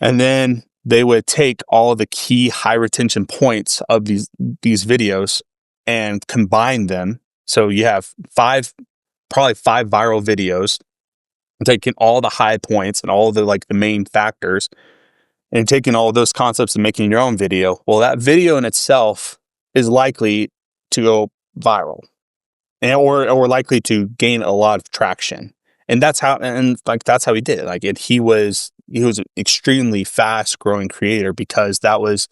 And then they would take all the key high retention points of these videos and combine them. So you have probably five viral videos, taking all the high points and all the like the main factors, and taking all of those concepts and making your own video. Well, that video in itself is likely to go viral, and or likely to gain a lot of traction. And that's how he did it. Like, he was an extremely fast growing creator because that was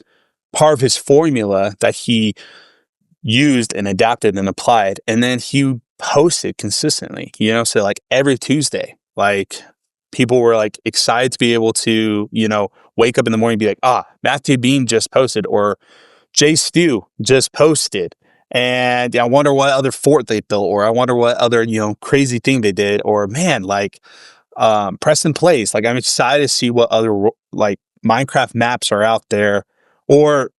part of his formula that he used and adapted and applied. And then he posted consistently, so like every Tuesday, like people were like excited to be able to, wake up in the morning and be like, Matthew Bean just posted, or Jay Stew just posted. And I wonder what other fort they built, or I wonder what other, crazy thing they did, or man, like Preston plays. Like, I'm excited to see what other like Minecraft maps are out there, or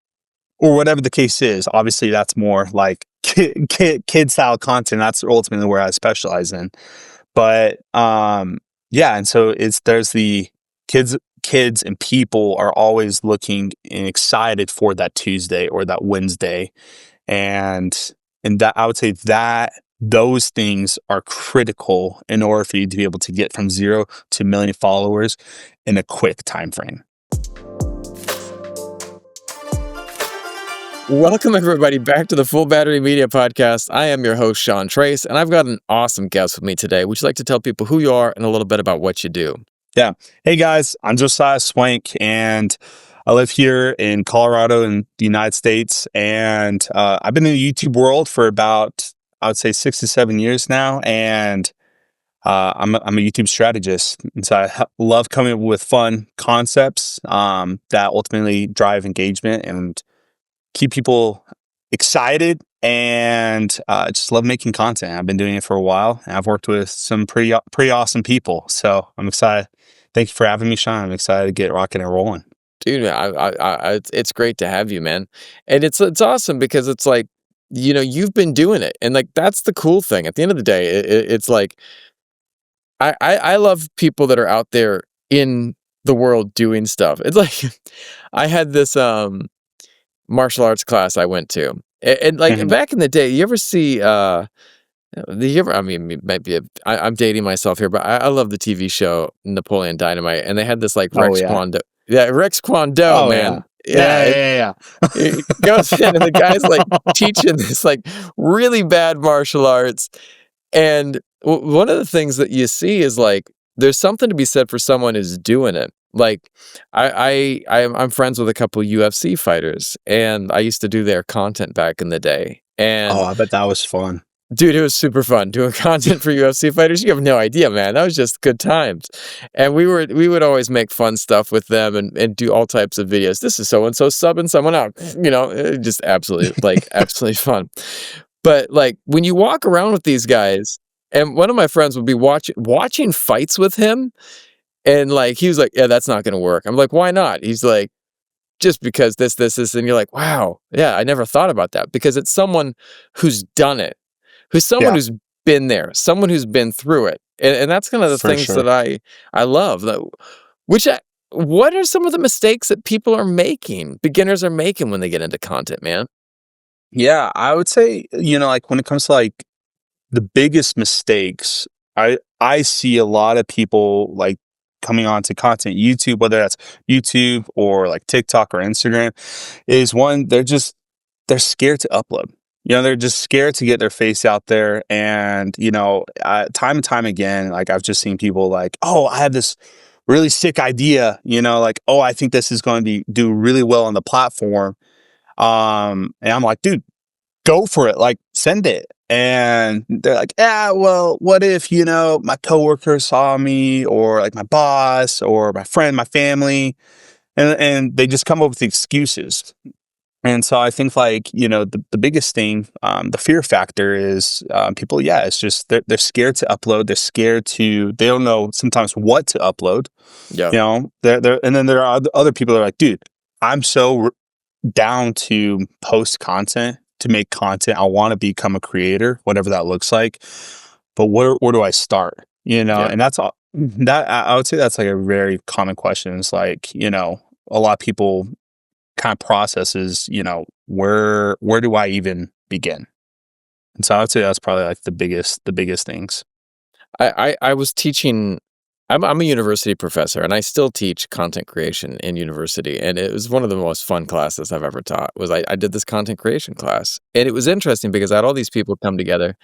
whatever the case is. Obviously, that's more like kid style content. That's ultimately where I specialize in. But yeah, and so there's the kids and people are always looking and excited for that Tuesday or that Wednesday. And that, I would say that those things are critical in order for you to be able to get from 0 to 1 million followers in a quick time frame. Welcome, everybody, back to the Full Battery Media Podcast. I am your host, Sean Trace, and I've got an awesome guest with me today. Would you like to tell people who you are and a little bit about what you do? Yeah. Hey, guys, I'm Josiah Swank, and I live here in Colorado in the United States. And I've been in the YouTube world for about, I would say, 6 to 7 years now. And I'm a YouTube strategist. And so I love coming up with fun concepts that ultimately drive engagement and keep people excited, and just love making content. I've been doing it for a while, and I've worked with some pretty awesome people. So I'm excited. Thank you for having me, Sean. I'm excited to get rocking and rolling. Dude, it's great to have you, man. And it's awesome because it's like, you've been doing it. And like, that's the cool thing. At the end of the day, it's like, I love people that are out there in the world doing stuff. It's like, I had this martial arts class I went to. And like back in the day, you ever see I mean, maybe I'm dating myself here, but I love the TV show Napoleon Dynamite, and they had this like Rex Kwon Do. Yeah, Rex Kwon Do, man. Yeah. It goes in, and the guy's like teaching this like really bad martial arts. And one of the things that you see is like, there's something to be said for someone who's doing it. Like, I'm friends with a couple UFC fighters, and I used to do their content back in the day. And I bet that was fun. Dude, it was super fun doing content for UFC fighters. You have no idea, man. That was just good times. And we would always make fun stuff with them and do all types of videos. This is so-and-so subbing someone out. Just absolutely, like, absolutely fun. But like, when you walk around with these guys, and one of my friends would be watching fights with him, and like, he was like, yeah, that's not going to work. I'm like, why not? He's like, just because this, and you're like, wow, yeah, I never thought about that, because it's someone who's done it. Who's someone who's been there, someone who's been through it. And that's kind of the things that I love. What are some of the mistakes that people are making, beginners are making when they get into content, man? Yeah, I would say, like when it comes to like the biggest mistakes, I see a lot of people like coming onto content, YouTube, whether that's YouTube or like TikTok or Instagram, is one, they're scared to upload. They're just scared to get their face out there. And, time and time again, like I've just seen people like, oh, I have this really sick idea, like, oh, I think this is going to do really well on the platform. And I'm like, dude, go for it. Like, send it. And they're like, yeah, well, what if, my coworker saw me, or like my boss or my friend, my family, and they just come up with excuses. And so I think like, the biggest thing, the fear factor is people, it's just they're scared to upload. They're scared they don't know sometimes what to upload. Yeah. And then there are other people that are like, dude, I'm so down to post content, to make content. I want to become a creator, whatever that looks like. But where do I start? And that's That I would say that's like a very common question. It's like, a lot of people kind of processes, where do I even begin? And so I would say that's probably like the biggest things. I was teaching. I'm a university professor, and I still teach content creation in university. And it was one of the most fun classes I've ever taught. Was I did this content creation class, and it was interesting because I had all these people come together,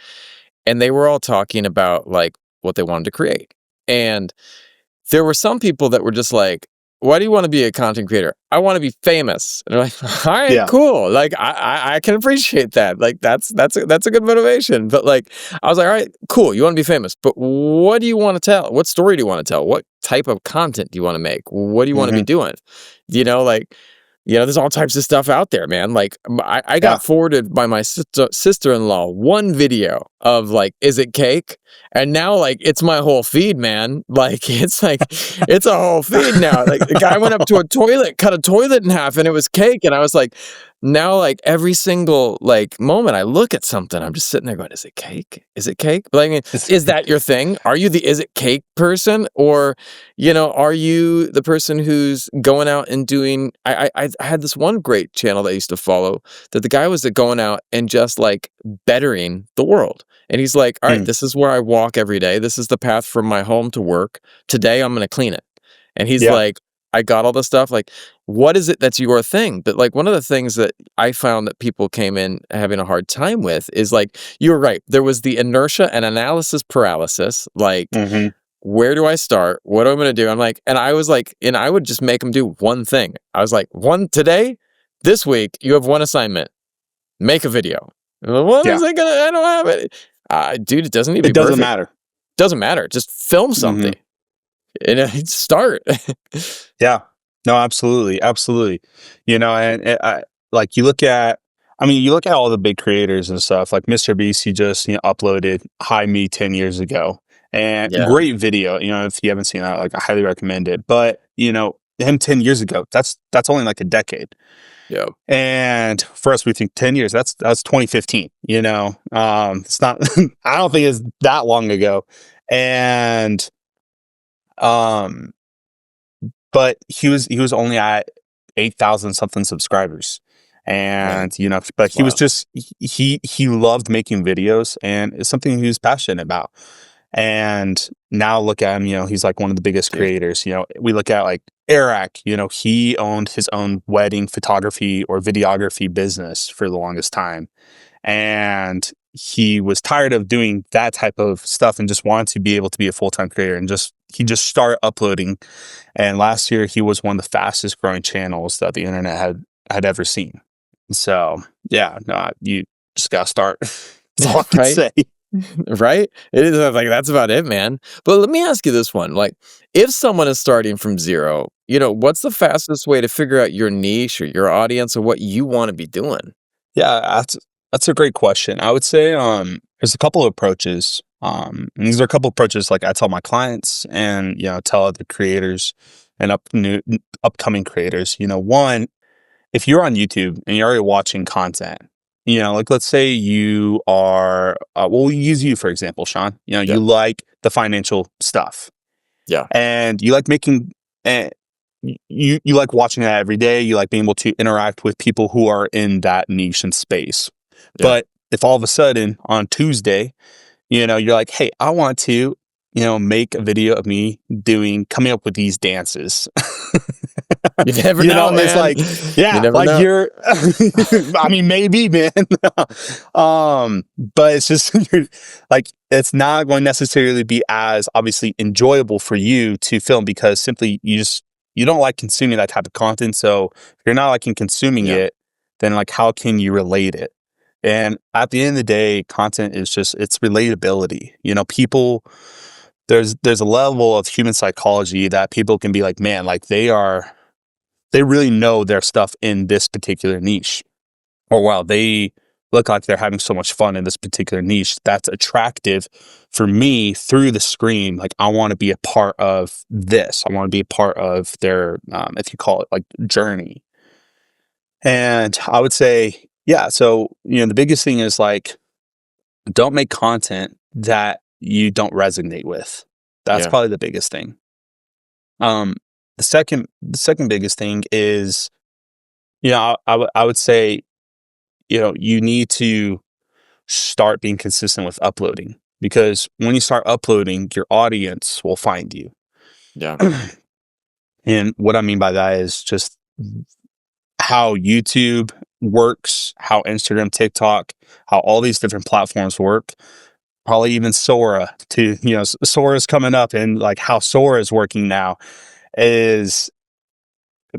and they were all talking about like what they wanted to create. And there were some people that were just like, "Why do you want to be a content creator?" "I want to be famous." And they're like, "All right, Yeah. cool. Like, I can appreciate that. Like, that's a good motivation." But like, I was like, "All right, cool. You want to be famous, but what do you want to tell? What story do you want to tell? What type of content do you want to make? What do you want to be Hmm. doing?" Like, there's all types of stuff out there, man. Like, I Yeah. got forwarded by my sister-in-law one video of like, "Is it cake?" And now, like, it's my whole feed, man. Like, it's a whole feed now. Like, the guy went up to a toilet, cut a toilet in half, and it was cake. And I was like, now, like, every single like moment I look at something, I'm just sitting there going, "Is it cake? Is it cake?" But I mean, It's, is that your thing? Are you the "is it cake" person, or are you the person who's going out and doing? I had this one great channel that I used to follow that the guy was going out and just like bettering the world. And he's like, "All right, mm, this is where I walk every day. This is the path from my home to work. Today, I'm going to clean it." And he's yeah. like, "I got all this stuff. Like, what is it that's your thing?" But like, one of the things that I found that people came in having a hard time with is like, you were right. There was the inertia and analysis paralysis. Like, Hmm. where do I start? What am I going to do? I'm like, and I was like, and I would just make them do one thing. I was like, today, this week, you have one assignment, make a video. Well, what Yeah. is it gonna? I don't have it. Dude, it doesn't need to It be doesn't perfect. matter. Doesn't matter. Just film Hmm. something and start. Yeah. No, absolutely, absolutely. And like you look at all the big creators and stuff. Like MrBeast, he just uploaded "Hi Me" 10 years ago, and Yeah. great video. If you haven't seen that, like I highly recommend it. But him 10 years ago, that's only like a decade. Yeah. And for us, we think 10 years. That's 2015. It's not. I don't think it's that long ago, and um but he was only at 8,000 something subscribers. Man, And but that's he was wild. just he loved making videos, and it's something he was passionate about. And now look at him, he's like one of the biggest Dude. creators. We look at like ARAC, he owned his own wedding photography or videography business for the longest time. And he was tired of doing that type of stuff and just wanted to be able to be a full-time creator, and he just started uploading. And last year he was one of the fastest growing channels that the internet had ever seen. So yeah, no, you just gotta start. That's all I can Right? say. Right? It is like that's about it, man. But let me ask you this one. Like, if someone is starting from zero, what's the fastest way to figure out your niche or your audience or what you want to be doing? Yeah, that's a great question. I would say there's a couple of approaches. And these are a couple of approaches like I tell my clients, and tell other creators and upcoming creators. One, if you're on YouTube and you're already watching content, like let's say you are, we'll use you for example, Sean. Yeah. You like the financial stuff, Yeah. and you like making, uh, you like watching that every day. You like being able to interact with people who are in that niche and space. Yeah. But if all of a sudden on Tuesday, you're like, hey, I want to, make a video of me coming up with these dances. You never know, It's man. like, You yeah, never like know. you're, I mean, maybe, man. But it's just, like, it's not going to necessarily be as obviously enjoyable for you to film, because simply you don't like consuming that type of content. So if you're not liking consuming Yeah. it, then like, how can you relate it? And at the end of the day, content is just, it's relatability. People, there's a level of human psychology that people can be like, man, like they really know their stuff in this particular niche. Or wow, they look like they're having so much fun in this particular niche. That's attractive for me through the screen. Like, I want to be a part of this. I want to be a part of their, if you call it like journey. And I would say, yeah. So, the biggest thing is like, don't make content that you don't resonate with. That's Yeah. probably the biggest thing. The second biggest thing is, I would say, you need to start being consistent with uploading, because when you start uploading, your audience will find you. Yeah. And what I mean by that is just how YouTube works, how Instagram, TikTok, how all these different platforms work. Probably even Sora too. Sora's coming up, and like how Sora is working now is,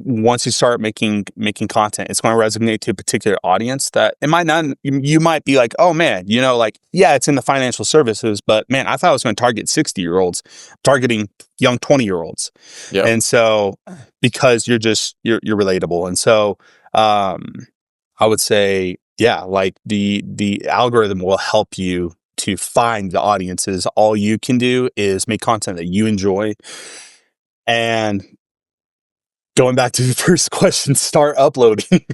once you start making content, it's going to resonate to a particular audience that it might not. You might be like, oh man, like, yeah, it's in the financial services, but man, I thought I was going to target 60-year-olds, targeting young 20-year-olds. Yep. And so, because you're relatable. And so, I would say, yeah, like the algorithm will help you to find the audiences. All you can do is make content that you enjoy. And going back to the first question, start uploading.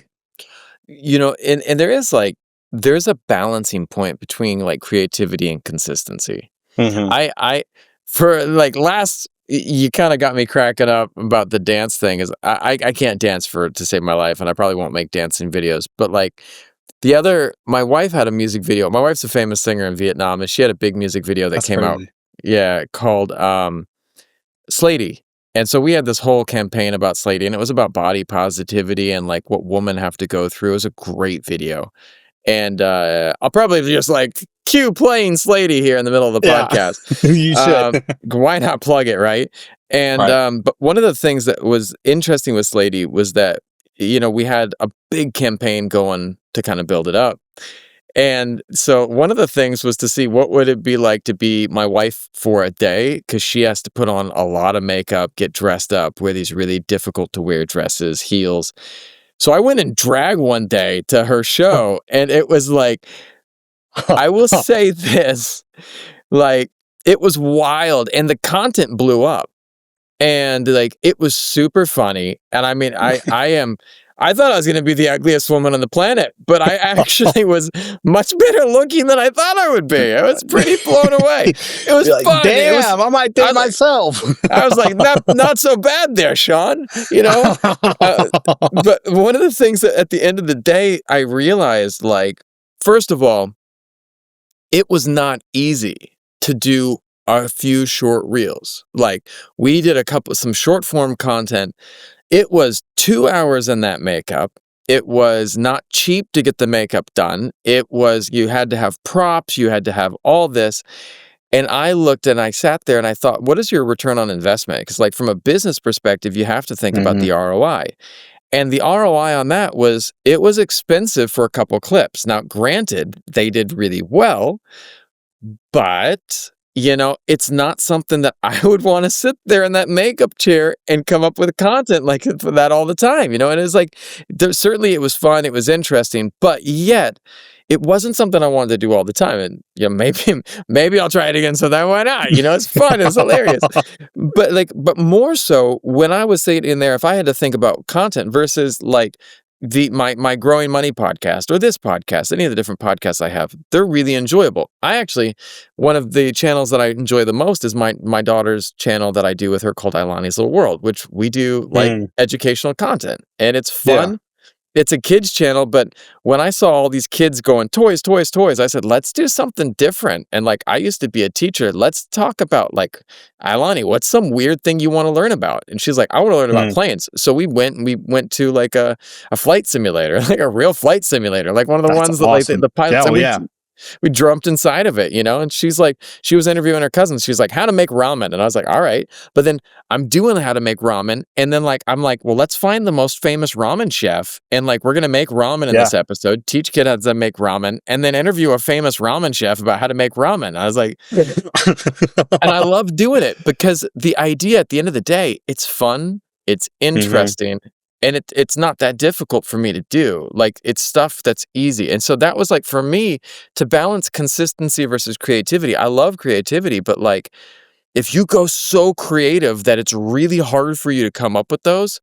And there's a balancing point between like creativity and consistency. Mhm. I for like last you kind of got me cracking up about the dance thing. Is I can't dance to save my life, and I probably won't make dancing videos. But like my wife had a music video. My wife's a famous singer in Vietnam, and she had a big music video that That's came out. crazy. Yeah, called Slady. And so we had this whole campaign about Slady, and it was about body positivity and like what women have to go through. It was a great video. And I'll probably just like cue playing Slady here in the middle of the Yeah, podcast. you should. Why not plug it, right? And Right. but one of the things that was interesting with Slady was that we had a big campaign going to kind of build it up. And so one of the things was to see what would it be like to be my wife for a day, because she has to put on a lot of makeup, get dressed up, wear these really difficult to wear dresses, heels. So I went in drag one day to her show, and it was like, I will say this, like, it was wild, and the content blew up. And like it was super funny. And I mean, I thought I was going to be the ugliest woman on the planet, but I actually was much better looking than I thought I would be. I was pretty blown away. It was You're like, fun. damn, I might date myself. I was like, not so bad there, Sean. But one of the things that at the end of the day, I realized, like, first of all, it was not easy to do a few short reels. Like, we did some short form content. It was 2 hours in that makeup. It was not cheap to get the makeup done. You had to have props, you had to have all this. And I looked and I sat there and I thought, what is your return on investment? Because like from a business perspective, you have to think about the ROI. And the ROI on that it was expensive for a couple clips. Now, granted, they did really well, but it's not something that I would want to sit there in that makeup chair and come up with content like for that all the time, And it's like, certainly it was fun, it was interesting, but yet it wasn't something I wanted to do all the time. And maybe I'll try it again. So then why not? It's fun, it's hilarious. But more so when I was sitting in there, if I had to think about content versus like my Growing Money podcast or this podcast, any of the different podcasts I have, they're really enjoyable. One of the channels that I enjoy the most is my daughter's channel that I do with her called Ailani's Little World, which we do like educational content, and it's fun. Yeah. It's a kids channel, but when I saw all these kids going toys, toys, toys, I said, let's do something different. And like, I used to be a teacher. Let's talk about like, Ailani, what's some weird thing you want to learn about? And she's like, I want to learn about planes. So we went to like a flight simulator, like a real flight simulator, like one of the ones that awesome. like the pilots. Yeah, we jumped inside of it, and she's like, she was interviewing her cousins. She's like, how to make ramen. And I was like, all right. But then I'm doing how to make ramen. And then like, I'm like, well, let's find the most famous ramen chef. And like, we're going to make ramen in this episode, teach kids how to make ramen, and then interview a famous ramen chef about how to make ramen. I was like, and I love doing it because the idea at the end of the day, it's fun, it's interesting. And it's not that difficult for me to do. Like, it's stuff that's easy. And so that was like, for me, to balance consistency versus creativity. I love creativity, but like, if you go so creative that it's really hard for you to come up with those,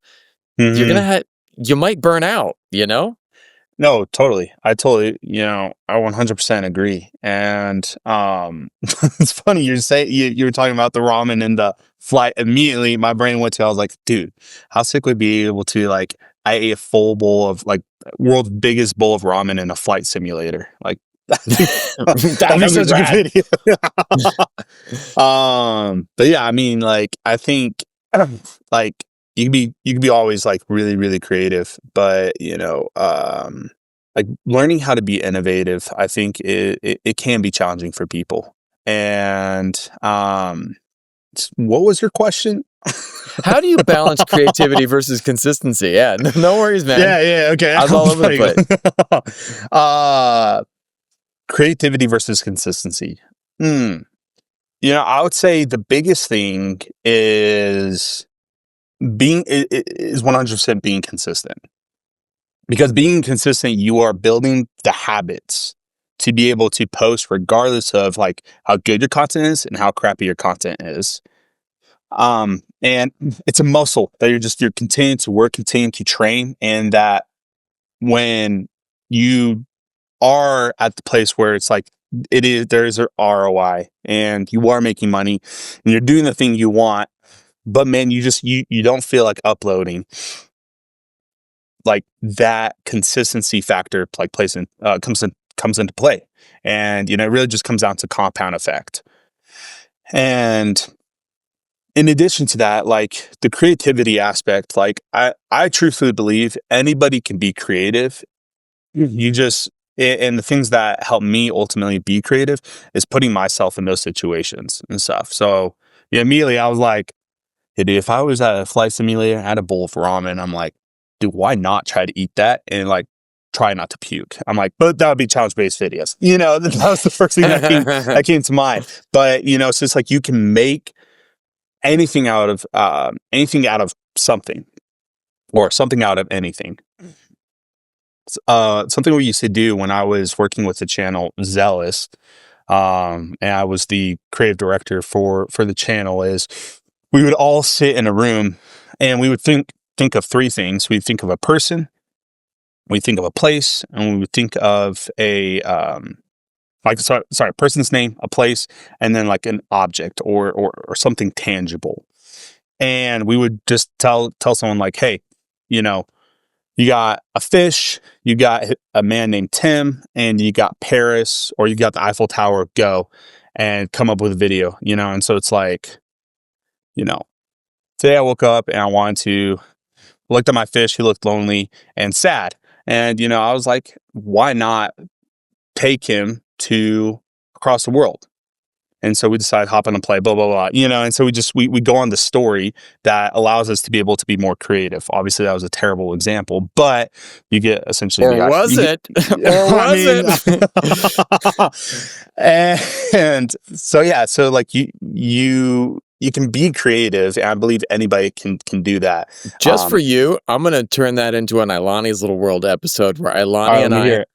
you might burn out, No, totally. I totally, I 100% agree. And it's funny you were talking about the ramen and the flight. Immediately, my brain went to, I was like, dude, how sick would be able to, like, I ate a full bowl of, like, world's biggest bowl of ramen in a flight simulator. Like, that'd be That'd be such a good rad. video. But yeah, I mean, like, I think like you can be always like really, really creative, but like learning how to be innovative, I think it can be challenging for people. And what was your question? How do you balance creativity versus consistency? Yeah, no worries, man. Yeah, okay. I was all over the place. Creativity versus consistency. I would say the biggest thing is is 100% being consistent. Because being consistent, you are building the habits to be able to post regardless of like how good your content is and how crappy your content is. And it's a muscle that you're continuing to work, continuing to train, and that when you are at the place where it's like there is a ROI and you are making money and you're doing the thing you want, but man, you don't feel like uploading, like that consistency factor like comes into play. And it really just comes down to compound effect. And in addition to that, like the creativity aspect, like I truthfully believe anybody can be creative. You just and the things that help me ultimately be creative is putting myself in those situations and stuff. So yeah, immediately I was like, hey, dude, if I was at a flight simulator, I had a bowl of ramen, I'm like, dude, why not try to eat that and like try not to puke? I'm like, but that would be challenge-based videos. That was the first thing that came to mind. But it's just like you can make anything out of something, or something out of anything. Something we used to do when I was working with the channel Zealous, and I was the creative director for the channel, is we would all sit in a room and we would think of three things. We'd think of a person, we'd think of a place, and we would think of a person's name, a place, and then like an object or something tangible. And we would just tell someone like, hey, you got a fish, you got a man named Tim, and you got Paris, or you got the Eiffel Tower, go and come up with a video, and so it's like, today I woke up and I wanted to looked at my fish, he looked lonely and sad. And, I was like, why not take him to across the world? And so we decided hop on a plane, blah, blah, blah, and so we go on the story that allows us to be able to be more creative. Obviously that was a terrible example, but you get essentially, Or was it? Or was it? And so, yeah, so like you can be creative, and I believe anybody can do that. Just for you, I'm gonna turn that into an Ailani's Little World episode where All Ailani right, let and me hear it.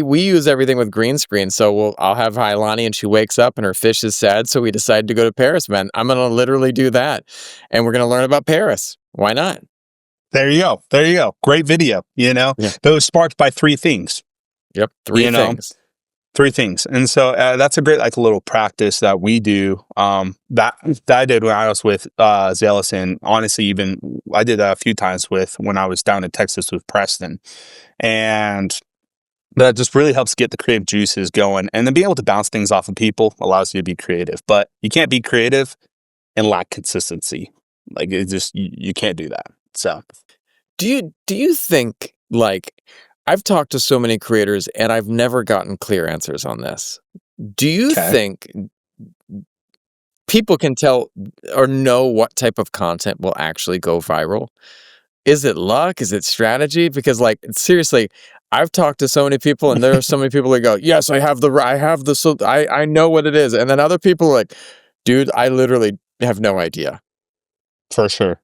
we use everything with green screen. So I'll have Ailani and she wakes up and her fish is sad. So we decided to go to Paris, man. I'm gonna literally do that, and we're gonna learn about Paris. Why not? There you go. Great video. Yeah. That was sparked by three things. Yep. Three things. Three things. And so that's a great like little practice that we do, that I did when I was with Zealous, and honestly even I did that a few times when I was down in Texas with Preston. And that just really helps get the creative juices going, and then being able to bounce things off of people allows you to be creative. But you can't be creative and lack consistency. Like it just you can't do that. So Do you think, like, I've talked to so many creators and I've never gotten clear answers on this. Do you okay. think people can tell or know what type of content will actually go viral? Is it luck? Is it strategy? Because like seriously, I've talked to so many people and there are so many people that go, "Yes, I know what it is." And then other people are like, "Dude, I literally have no idea." For sure.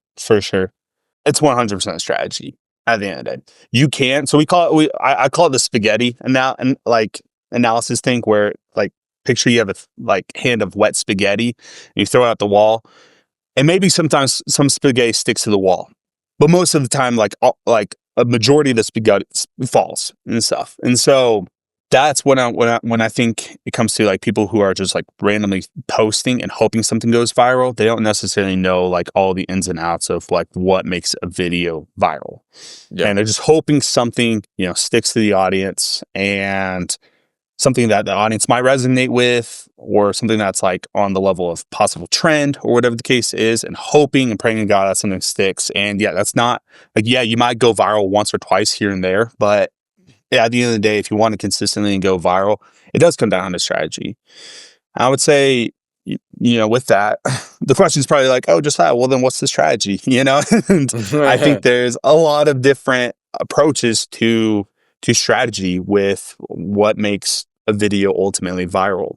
It's 100% strategy at the end of the day. You can. So I call it the spaghetti and like analysis thing, where like picture you have a like hand of wet spaghetti and you throw it at the wall, and maybe sometimes some spaghetti sticks to the wall, but most of the time like a majority of this falls and stuff. And so that's when I think it comes to like people who are just like randomly posting and hoping something goes viral. They don't necessarily know like all the ins and outs of like what makes a video viral. Yeah. And they're just hoping something, sticks to the audience and something that the audience might resonate with, or something that's like on the level of possible trend or whatever the case is, and hoping and praying to God that something sticks. And yeah, that's not like, yeah, you might go viral once or twice here and there, but yeah, at the end of the day, if you want to consistently go viral, it does come down to strategy. I would say, with that, the question is probably like, oh, Josiah, well, then what's the strategy? And I think there's a lot of different approaches to strategy with what makes a video ultimately viral.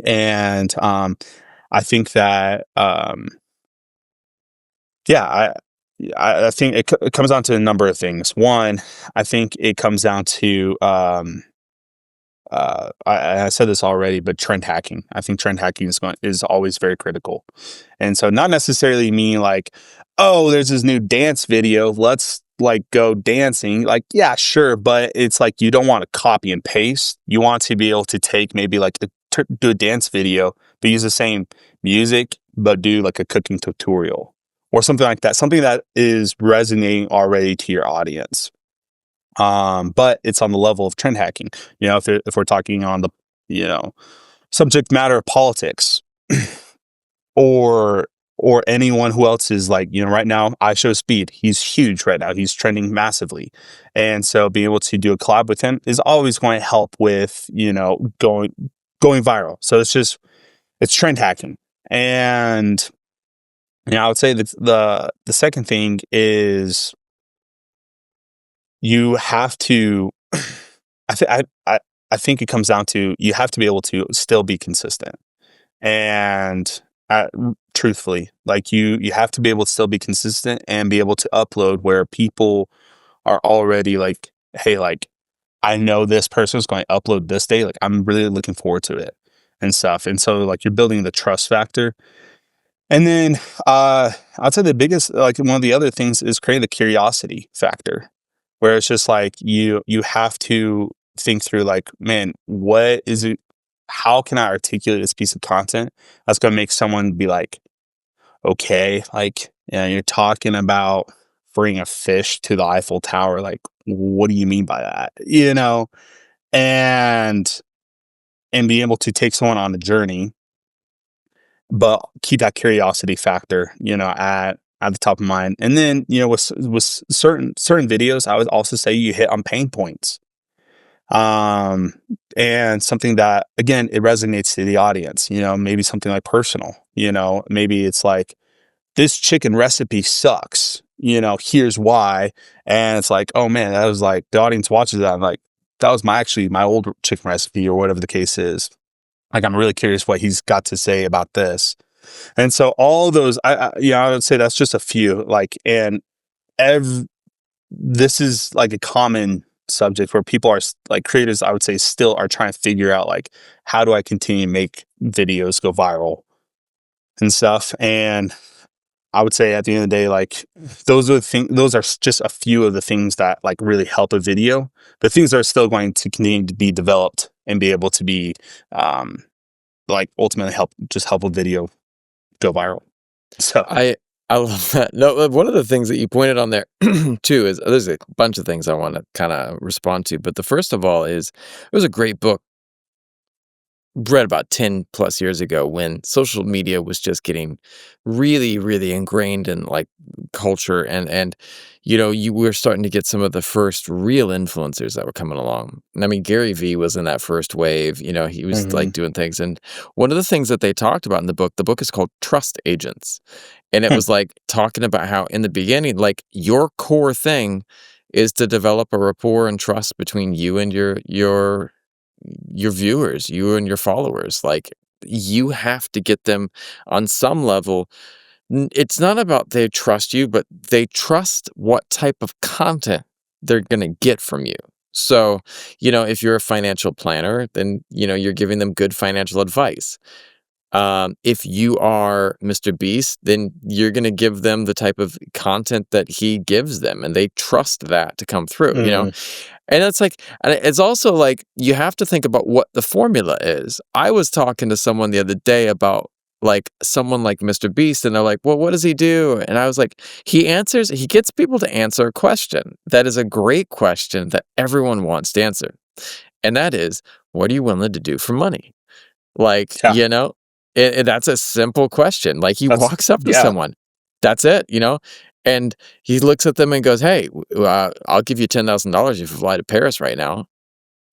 And I think that, yeah, I think it comes down to a number of things. One, I think it comes down to, I said this already, but trend hacking. I think trend hacking is always very critical. And so not necessarily mean like, oh, there's this new dance video, let's like go dancing. Like, yeah, sure. But it's like, you don't want to copy and paste. You want to be able to take maybe like do a dance video, but use the same music, but do like a cooking tutorial or something like that. Something that is resonating already to your audience. But it's on the level of trend hacking. If we're talking on the, subject matter of politics, or anyone who else is like, right now, I Show Speed, he's huge right now. He's trending massively. And so being able to do a collab with him is always going to help with, going viral. So it's trend hacking. And I would say that the second thing is you have to I think it comes down to, you have to be able to still be consistent. And truthfully, like you have to be able to still be consistent and be able to upload where people are already like, hey, like, I know this person is going to upload this day. Like, I'm really looking forward to it and stuff. And so like you're building the trust factor. And then I'd say the biggest, like one of the other things is creating the curiosity factor, where it's just like you have to think through like, man, what is it? How can I articulate this piece of content that's going to make someone be like, okay, like, you're talking about bringing a fish to the Eiffel Tower. Like, what do you mean by that? And be able to take someone on a journey, but keep that curiosity factor, at the top of mind. And then, with certain videos, I would also say you hit on pain points. And something that, again, it resonates to the audience, maybe something like personal, maybe it's like, this chicken recipe sucks, here's why. And it's like, oh man, that was like, the audience watches that. I'm like, that was my old chicken recipe or whatever the case is. Like, I'm really curious what he's got to say about this. And so all those, I would say that's just a few, like, and this is like a common subject where people are like, creators, I would say, still are trying to figure out like, how do I continue to make videos go viral and stuff. And I would say at the end of the day, like, those are just a few of the things that like really help a video, but things are still going to continue to be developed and be able to be, like, ultimately help a video go viral. So I love that. No, one of the things that you pointed on there too is, there's a bunch of things I want to kind of respond to, but the first of all is, it was a great book read about 10 plus years ago when social media was just getting really, really ingrained in like culture, and you were starting to get some of the first real influencers that were coming along. And I mean, Gary Vee was in that first wave. He was like doing things, and one of the things that they talked about in the book is called trust agents. And it was like talking about how in the beginning, like, your core thing is to develop a rapport and trust between you and your viewers, you and your followers. Like, you have to get them on some level. It's not about they trust you, but they trust what type of content they're going to get from you. So, if you're a financial planner, then, you're giving them good financial advice. If you are MrBeast, then you're gonna give them the type of content that he gives them, and they trust that to come through, you know? Mhm. And it's like, and it's also like you have to think about what the formula is. I was talking to someone the other day about like someone like MrBeast, and they're like, "Well, what does he do?" And I was like, he gets people to answer a question that is a great question that everyone wants to answer. And that is, what are you willing to do for money? Like, Yeah. that's a simple question. Like he That's walks up to yeah. someone, that's it, you know? And he looks at them and goes, "Hey, I'll give you $10,000 if you fly to Paris right now."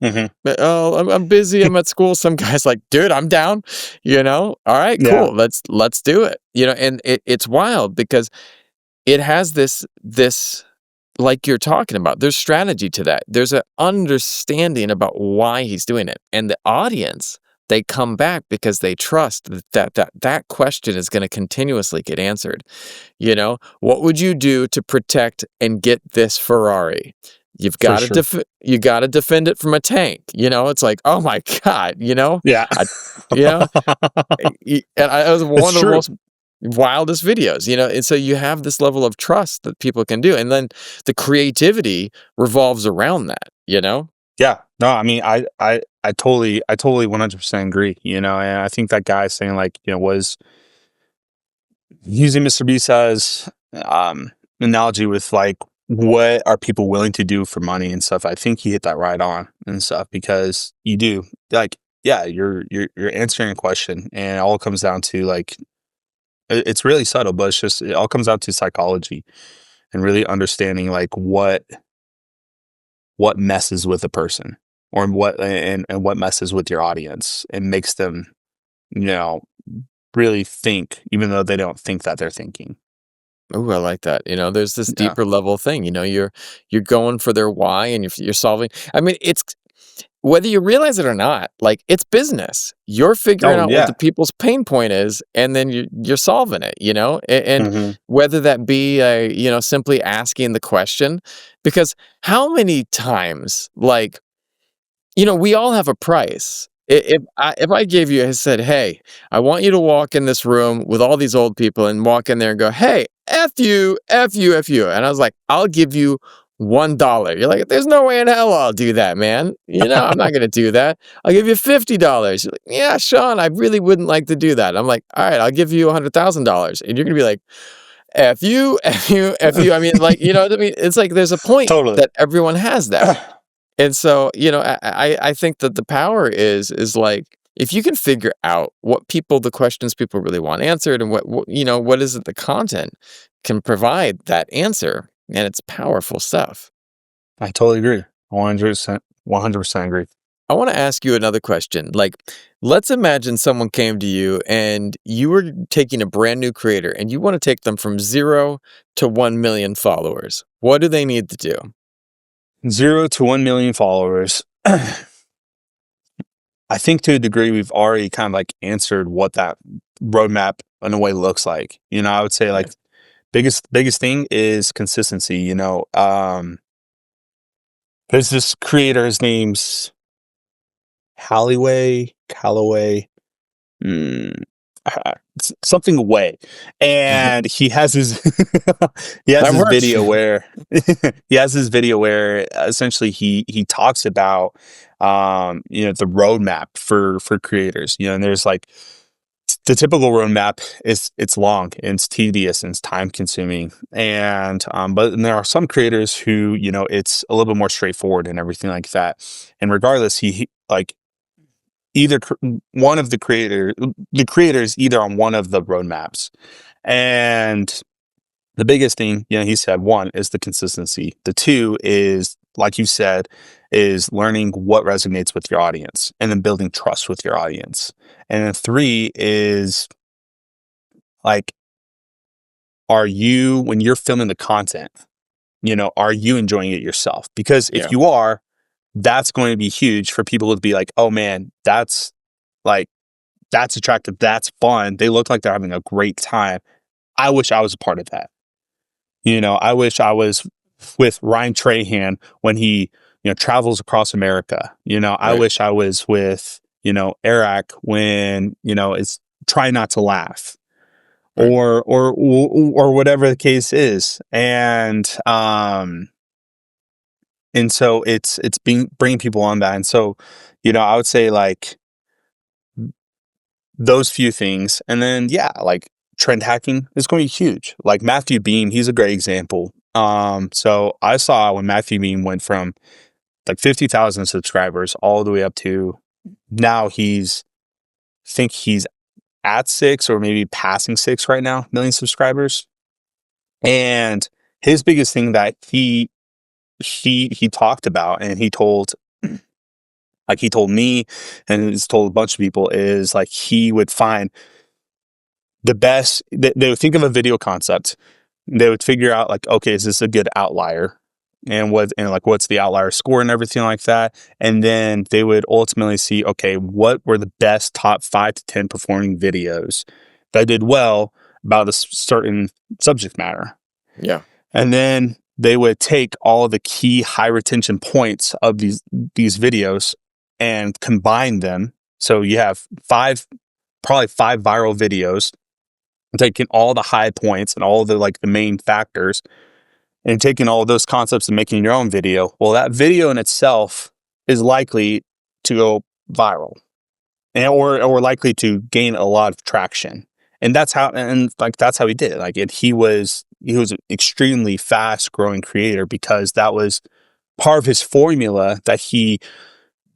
Mhm. But, "Oh, I'm busy. I'm at school." Some guy's like, "Dude, I'm down." You know? "All right, Yeah. cool. Let's do it." You know, and it's wild because it has this like you're talking about, there's strategy to that. There's an understanding about why he's doing it. And the audience, they come back because they trust that question is going to continuously get answered. You know, what would you do to protect and get this Ferrari? For sure. You got to defend it from a tank. You know, it's like, oh my God, you know, Yeah. I, you know, it was It's one of the true. most wildest videos, you know, and so you have this level of trust that people can do, and then the creativity revolves around that, you know? Yeah. No, I mean, I totally 100% agree, and I think that guy saying, like, was using MrBeast as, analogy with, like, what are people willing to do for money and stuff. I think he hit that right on and stuff because you do, like, yeah, you're answering a question, and it all comes down to, like, it's really subtle, but it all comes down to psychology and really understanding, like, what messes with a person, or and what messes with your audience and makes them, you know, really think, even though they don't think that they're thinking. Ooh, I like that, you know, there's this Yeah. deeper level thing, you know, you're going for their why, and you're solving, I mean, it's whether you realize it or not, like, it's business. You're figuring Oh, out what the yeah. people's pain point is, and then you're solving it, you know? And Mhm. whether that be, simply asking the question, because how many times, like, we all have a price. If I gave you, I said, "Hey, I want you to walk in this room with all these old people and walk in there and go, 'Hey, F you, F you, F you.'" And I was like, "I'll give you $1." You're like, "There's no way in hell I'll do that, man. I'm not gonna do that. I'll give you $50." You're like, "Yeah, Sean, I really wouldn't like to do that." I'm like, "All right, I'll give you $100,000." And you're gonna be like, "F you, F you, F you." I mean, like, you know what I mean? It's like there's a point Totally. that everyone has that. And so, I think that the power is like, if you can figure out the questions people really want answered, and what is it the content can provide that answer, and it's powerful stuff. I totally agree. 100%, 100% agree. I want to ask you another question. Like, let's imagine someone came to you and you were taking a brand new creator and you want to take them from 0 to 1 million followers. What do they need to do? 0 to 1 million followers. I think to a degree we've already kind of like answered what that roadmap in a way looks like. I would say, Yeah. like, biggest thing is consistency. There's this creator, his name's Callaway, mm, something way, and he has his he has That this works. video where essentially he talks about, the roadmap for creators, and there's like the typical roadmap is, it's long and it's tedious and it's time consuming, and but then there are some creators who, it's a little bit more straightforward and everything like that, and regardless, he like either one of the creators either on one of the roadmaps, and the biggest thing, he said, one is the consistency. The two is, like you said, is learning what resonates with your audience and then building trust with your audience. And then three is, like, are you, when you're filming the content, are you enjoying it yourself? Because if Yeah. you are, that's going to be huge for people to be like, oh man, like, that's attractive. That's fun. They look like they're having a great time. I wish I was a part of that. I wish I was with Ryan Trahan when he, travels across America. I Right. wish I was with, ARAC when, it's try not to laugh, Right. or whatever the case is. And so it's being bringing people on that. And so, I would say like those few things. And then, yeah, like trend hacking is going to be huge. Like Matthew Beam, he's a great example. So I saw when Matthew Beam went from like 50,000 subscribers all the way up to now think he's at 6 or maybe passing 6 right now, million subscribers. And his biggest thing that he talked about, and he told me and he's told a bunch of people, is like he would find the best. They would think of a video concept. They would figure out like, okay, is this a good outlier? And what's the outlier score and everything like that. And then they would ultimately see, okay, what were the best top 5 to 10 performing videos that did well about a certain subject matter. Yeah. And then they would take all of the key high retention points of these videos and combine them. So you have probably five viral videos, taking all the high points and all the the main factors, and taking all of those concepts and making your own video. Well, that video in itself is likely to go viral, or likely to gain a lot of traction. And that's how he did it. Like he was an extremely fast growing creator because that was part of his formula that he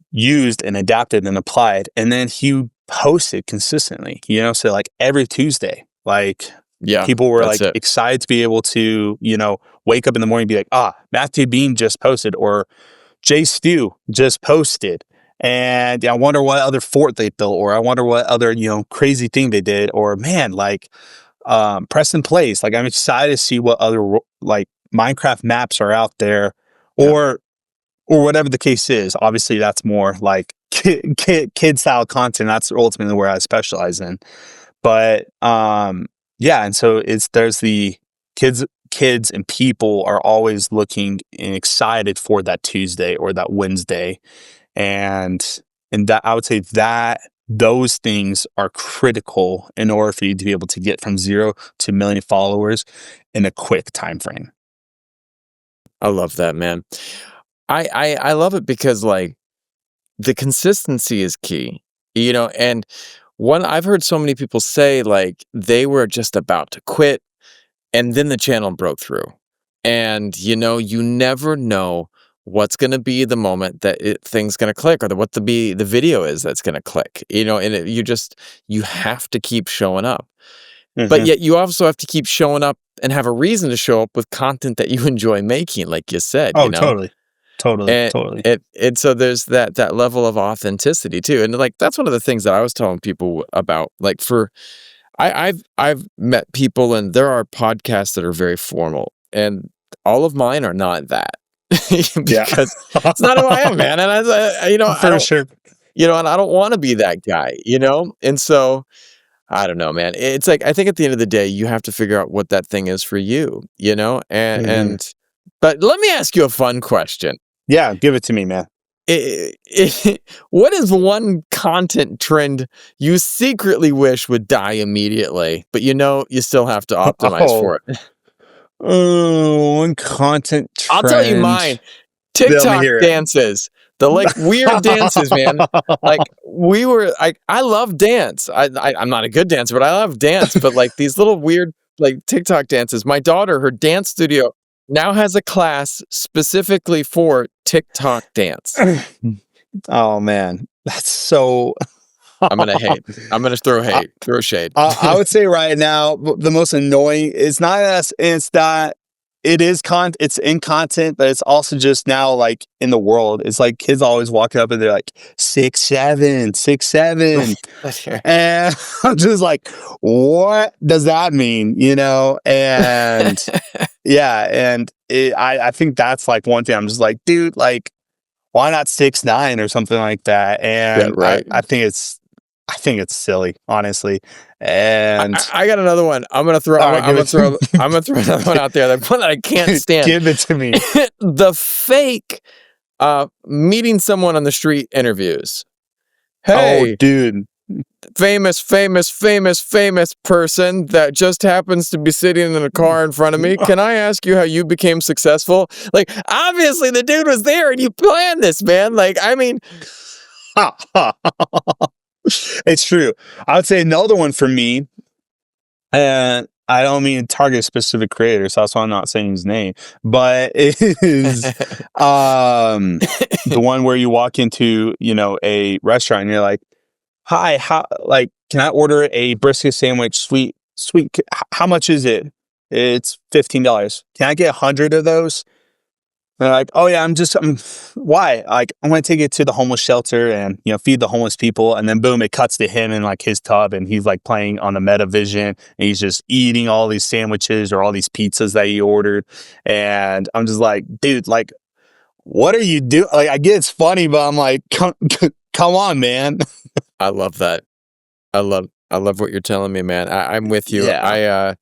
used and adapted and applied. And then he posted consistently, so like every Tuesday, like Yeah. people were that's like it. excited to be able to, wake up in the morning and be like, Matthew Bean just posted, or Jay Stew just posted. And I wonder what other fort they built, or I wonder what other, crazy thing they did, or man, like Preston Plays. Like I'm excited to see what other like Minecraft maps are out there, Yeah. or whatever the case is. Obviously, that's more like kid style content. That's ultimately where I specialize in. But yeah, and so there's the kids and people are always looking and excited for that Tuesday or that Wednesday, and that I would say that those things are critical in order for you to be able to get from 0 to 1 million followers in a quick time frame. I love that, man. I love it because like the consistency is key, and I've heard so many people say like they were just about to quit and then the channel broke through. And you never know what's going to be the moment that thing's going to click, or what the video is that's going to click, and you have to keep showing up. But yet you also have to keep showing up and have a reason to show up with content that you enjoy making, like you said, Oh, totally. and Totally. so there's that level of authenticity too. And like that's one of the things that I was telling people about. Like I've met people, and there are podcasts that are very formal, and all of mine are not that. Because it's not who I am, man. And I don't, Sure. and I don't want to be that guy, And so I don't know, man. It's like I think at the end of the day, you have to figure out what that thing is for you, And but let me ask you a fun question. Yeah, give it to me, man. What is one content trend you secretly wish would die immediately, but you still have to optimize for it? Oh, one content trend. I'll tell you mine. Let me TikTok hear it. dances. The like weird dances, man. Like I love dance. I'm not a good dancer, but I love dance. But like these little weird like TikTok dances. My daughter, her dance studio now has a class specifically for TikTok dance. Oh man, that's so. I'm gonna hate. I'm gonna throw shade. I would say right now the most annoying. It's not us. It's that it is It's in content, but it's also just now like in the world. It's like kids always walking up and they're like 6'7", 6'7", and I'm just like, what does that mean? And yeah, and I think that's like one thing. I'm just like, dude, like, why not 6'9" or something like that? And Yeah, right. I think it's silly, honestly. And I got another one. I'm gonna throw another one out there. The one that I can't stand. Give it to me. The fake meeting someone on the street interviews. Hey, oh, dude. famous person that just happens to be sitting in a car in front of me. Can I ask you how you became successful? Like, obviously the dude was there and you planned this, man. Like, I mean, it's true. I would say another one for me, and I don't mean to target a specific creator, so that's why I'm not saying his name, but it is the one where you walk into, a restaurant and you're like, hi, can I order a brisket sandwich, sweet, how much is it? It's $15. Can I get 100 of those? They're like, oh yeah, why? Like, I'm going to take it to the homeless shelter and, feed the homeless people. And then boom, it cuts to him in like his tub and he's like playing on the Metavision and he's just eating all these sandwiches or all these pizzas that he ordered. And I'm just like, dude, like, what are you doing? Like, I get it's funny, but I'm like, come on, man. I love that. I love what you're telling me, man. I'm with you. Yeah.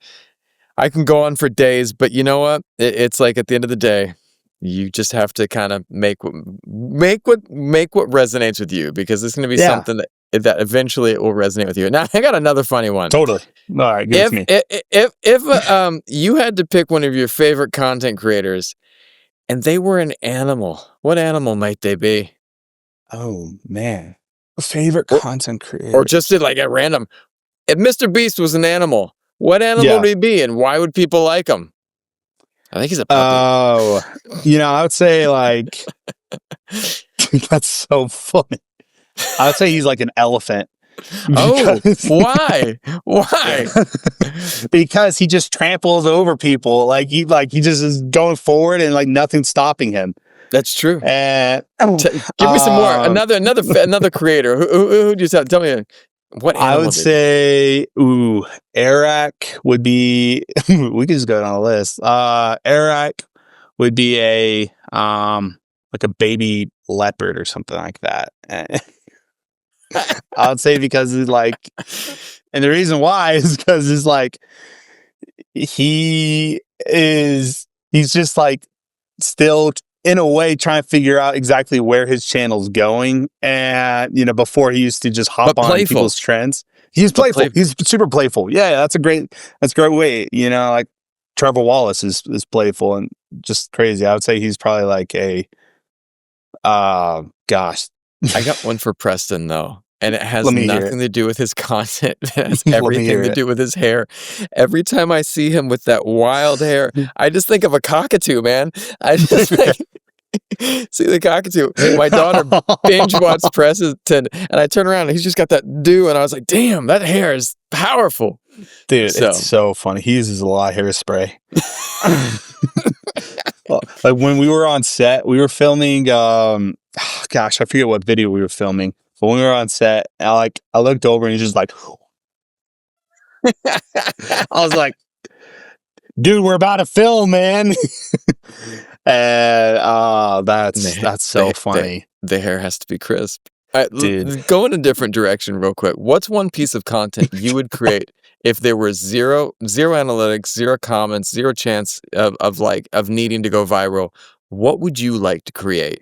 I can go on for days, but you know what? It's like at the end of the day, you just have to kind of make what resonates with you, because it's going to be something that eventually it will resonate with you. Now, I got another funny one. Totally. All right, give it to me. If you had to pick one of your favorite content creators and they were an animal, what animal might they be? Oh, man. Favorite content creator. Or just like at random. If MrBeast was an animal, what animal would he be and why would people like him? I think he's a puppy. Oh, I would say like, that's so funny. I would say he's like an elephant. Oh, why? Why? Because he just tramples over people. Like he just is going forward and like nothing's stopping him. That's true. And give me some more. Another creator. Who do you tell me? What I would say, ARAC would be. We could just go down the list. ARAC would be like a baby leopard or something like that. I would say because he's like, and the reason why is because it's like he's just like still in a way trying to figure out exactly where his channel's going. And, before he used to just hop on people's trends. He's playful. He's super playful. Yeah, that's a great way. Like Trevor Wallace is playful and just crazy. I would say he's probably like gosh. I got one for Preston though. And it has nothing to do with his content. It has everything to do with his hair. Every time I see him with that wild hair, I just think of a cockatoo, man. I just see the cockatoo. My daughter binge watched Preston, and I turn around and he's just got that dew, and I was like, damn, that hair is powerful. Dude, it's so funny. He uses a lot of hairspray. Like when we were on set, we were filming, gosh, I forget what video we were filming. But when we were on set, I looked over and he's just like, I was like, dude, we're about to film, man. And that's so funny. The hair has to be crisp. Dude. Go in a different direction real quick. What's one piece of content you would create if there was zero analytics, zero comments, zero chance of needing to go viral? What would you like to create?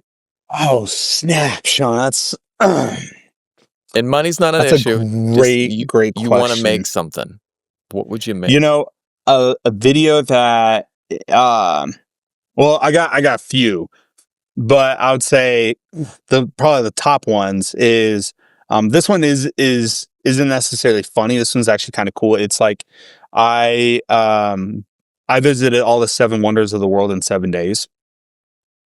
Oh, snap, Sean. That's and money's not an issue. Great question. You want to make something. What would you make? A video that well, I got a few, but I would say probably the top ones is this one isn't necessarily funny. This one's actually kind of cool. It's like I visited all the 7 wonders of the world in 7 days.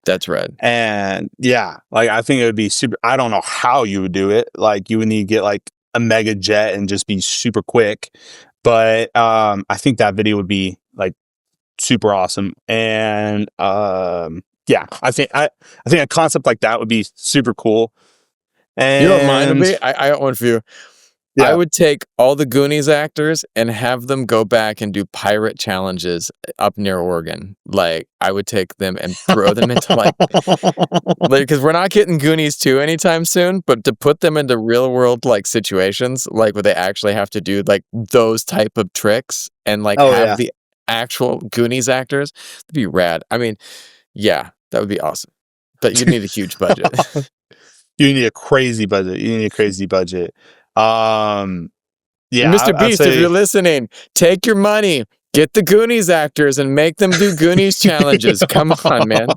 That's right. And yeah, like I think it would be super. I don't know how you would do it. Like you would need to get like a mega jet and just be super quick. But I think that video would be like super awesome. And yeah, I think a concept like that would be super cool. And you don't mind me? I got one for you. Yeah. I would take all the Goonies actors and have them go back and do pirate challenges up near Oregon. Like, I would take them and throw them into like because we're not getting Goonies 2 anytime soon, but to put them into real world like situations, like where they actually have to do like those type of tricks and like have the actual Goonies actors, that'd be rad. I mean, yeah, that would be awesome. But you need a huge budget. You need a crazy budget. Yeah, Mr. I'd Beast, if you're say listening, take your money, get the Goonies actors, and make them do Goonies challenges. Come on, man.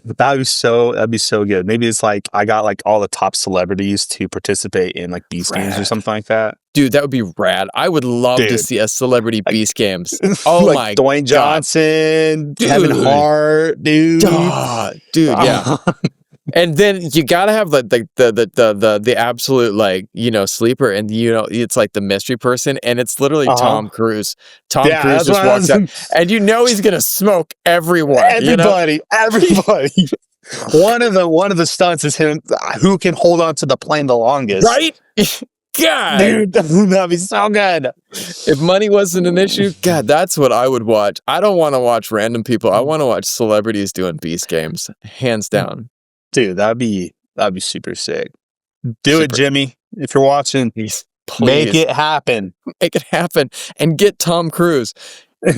that'd be so good. Maybe it's like I got like all the top celebrities to participate in like Beast games or Rad. something like that. Dude, that would be rad. I would love to Dude, see a celebrity like, Beast games. Oh like my Dwayne God. Johnson, Kevin Dude. Hart, dude. Dude, yeah. And then you gotta have the absolute like, you know, sleeper, and you know, it's like the mystery person, and it's literally Tom Cruise. Tom Yeah, Cruise that's just what I walks out, was. and you know he's gonna smoke everyone, you know? Everybody. One of the stunts is him who can hold on to the plane the longest. Right? God. Dude, that'd be so good. If money wasn't an issue, God, that's what I would watch. I don't want to watch random people. I want to watch celebrities doing Beast games, hands down. Dude, that'd be super sick. Do it, Super. Jimmy. If you're watching, Please. make it happen. Make it happen. And get Tom Cruise.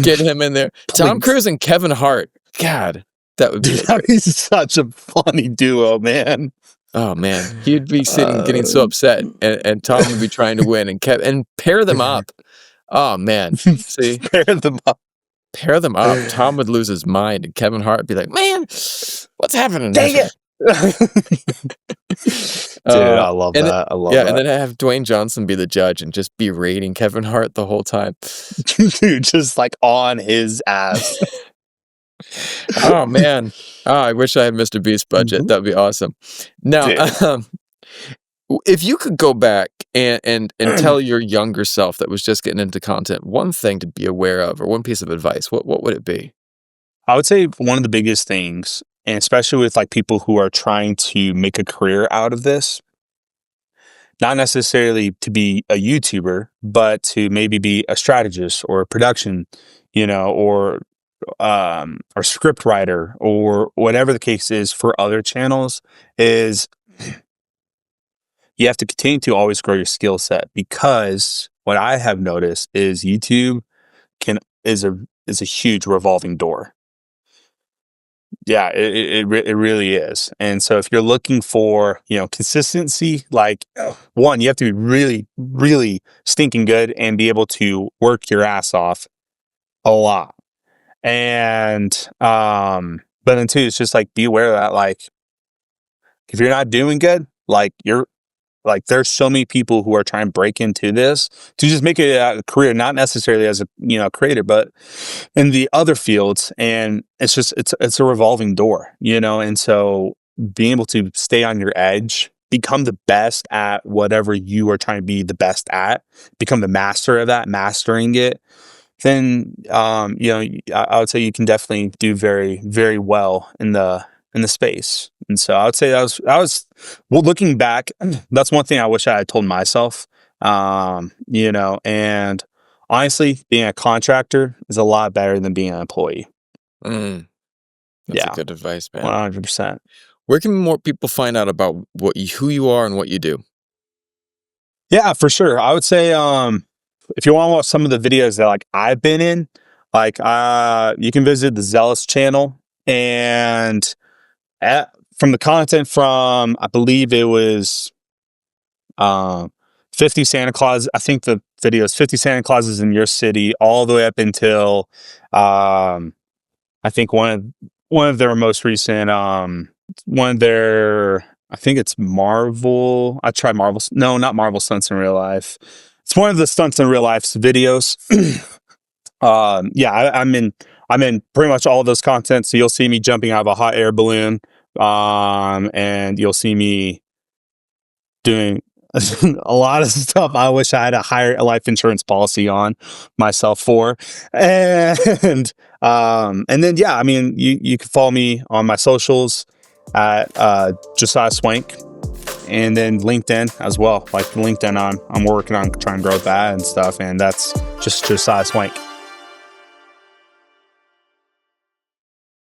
Get him in there. Tom Cruise and Kevin Hart. God, that would be Dude, that'd be such a funny duo, man. Oh man, he'd be sitting getting so upset, and Tom would be trying to win, and pair them up. Oh man, see, Pair them up. pair them up. Tom would lose his mind, and Kevin Hart would be like, "Man, what's happening?" Dang it. Dude, I love that. I love that. And then have Dwayne Johnson be the judge and just berating Kevin Hart the whole time. Dude, just like on his ass. Oh man, I wish I had MrBeast budget. That'd be awesome. Now, if you could go back and tell your younger self that was just getting into content one thing to be aware of, or one piece of advice, what would it be? I would say one of the biggest things, and especially with like people who are trying to make a career out of this, not necessarily to be a YouTuber, but to maybe be a strategist or a production, you know, or script writer or whatever the case is for other channels, is you have to continue to always grow your skill set, because what I have noticed is YouTube is a huge revolving door. Yeah, it really is. And so if you're looking for, you know, consistency, like one, you have to be really, really stinking good and be able to work your ass off a lot. And but then two, it's just like be aware of that, like if you're not doing good, like there's so many people who are trying to break into this to just make it a career, not necessarily as a, you know, creator, but in the other fields. And it's just, it's a revolving door, you know? And so being able to stay on your edge, become the best at whatever you are trying to be the best at, become the master of that, mastering it, then, you know, I would say you can definitely do very, very well in the space. And so I would say that was well, looking back, that's one thing I wish I had told myself. You know, and honestly, being a contractor is a lot better than being an employee. That's a good advice, man. 100%. Where can more people find out about who you are and what you do? Yeah, for sure. I would say, if you want to watch some of the videos that like I've been in, like you can visit the Zealous channel, and from the content from, I believe it was 50 Santa Claus. I think the video is 50 Santa Clauses in your city, all the way up until I think one of their most recent one of their, I think it's Marvel. I tried Marvel. No, not Marvel stunts in real life. It's one of the stunts in real life's videos. Yeah, I'm in pretty much all of those content. So you'll see me jumping out of a hot air balloon. And you'll see me doing a lot of stuff I wish I had a higher life insurance policy on myself for. And then, yeah, I mean, you can follow me on my socials at Josiah Swank, and then LinkedIn as well. Like LinkedIn, I'm working on trying to grow that and stuff. And that's just Josiah Swank.